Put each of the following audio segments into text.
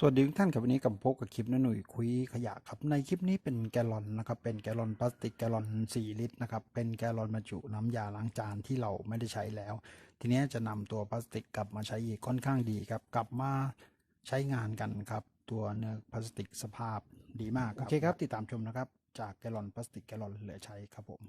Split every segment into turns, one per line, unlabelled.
สวัสดีทุกท่านครับวันนี้กับพบกับคลิปหนุ่ยคุยขยะครับในคลิปนี้เป็นแกลลอนนะครับเป็นแกลลอนพลาสติกแกลลอน4 ลิตรนะครับเป็นแกลลอนบรรจุน้ำยาล้างจานที่เราไม่ได้ใช้แล้วทีนี้จะนำตัวพลาสติกกลับมาใช้อีกค่อนข้างดีครับกลับมาใช้งานกันครับตัวเนื้อพลาสติกสภาพดีมากโอเคครับติดตามชมนะครับจากแกลลอนพลาสติกแกลลอนเหลือใช้ครับผม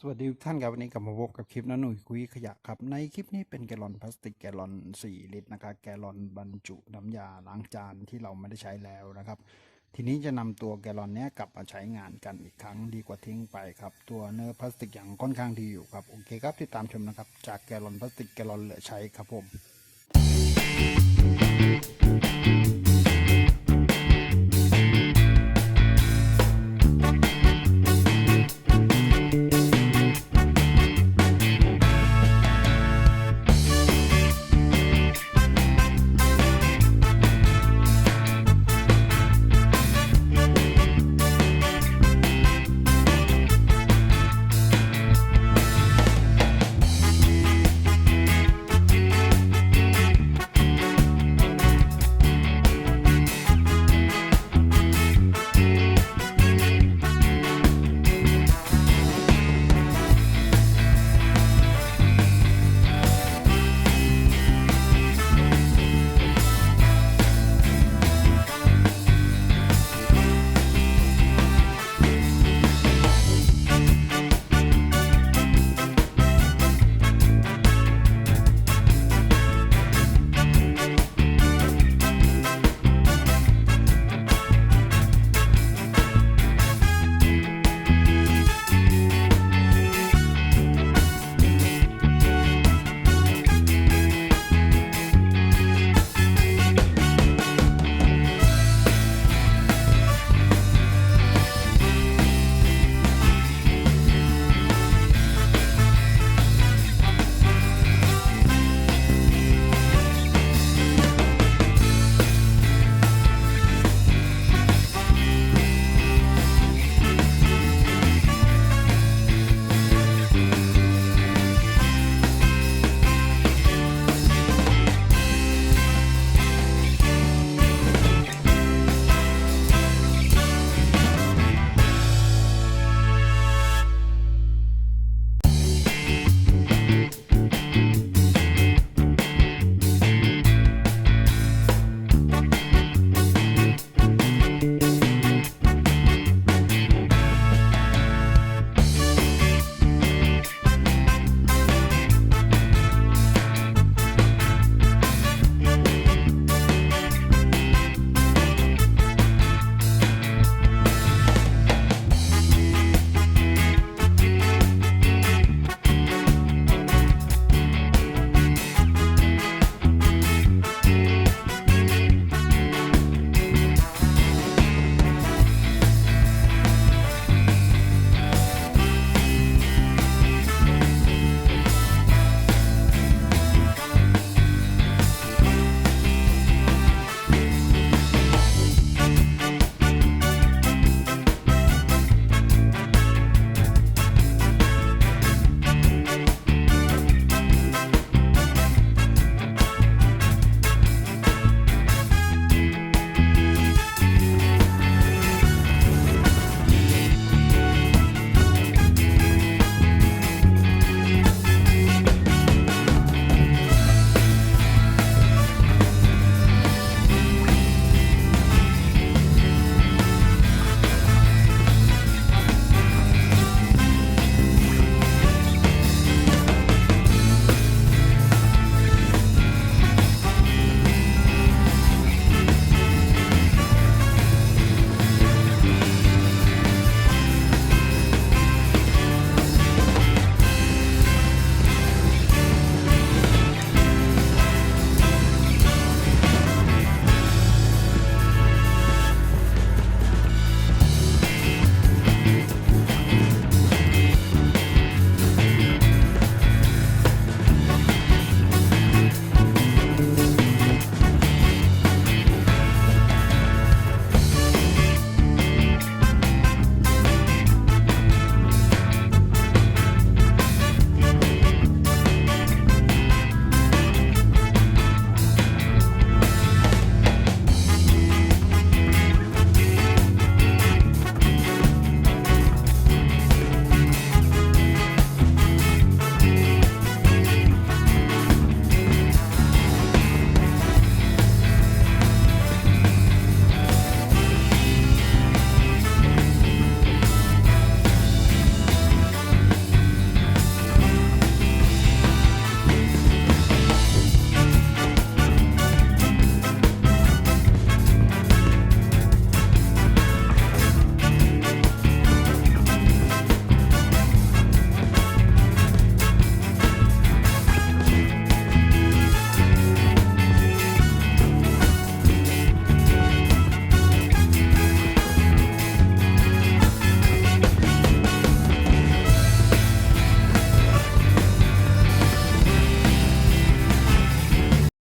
สวัสดีทุกท่านครับวันนี้กลับมาพบกับคลิปหนุ่ยคุยขยะครับในคลิปนี้เป็นแกลลอนพลาสติกแกลลอน4 ลิตรนะครับแกลลอนบรรจุน้ำยาล้างจานที่เราไม่ได้ใช้แล้วนะครับทีนี้จะนำตัวแกลลอนนี้กลับมาใช้งานกันอีกครั้งดีกว่าทิ้งไปครับตัวเนื้อพลาสติกอย่างค่อนข้างดีอยู่ครับโอเคครับติดตามชมนะครับจากแกลลอนพลาสติกแกลลอนเหลือใช้ครับผม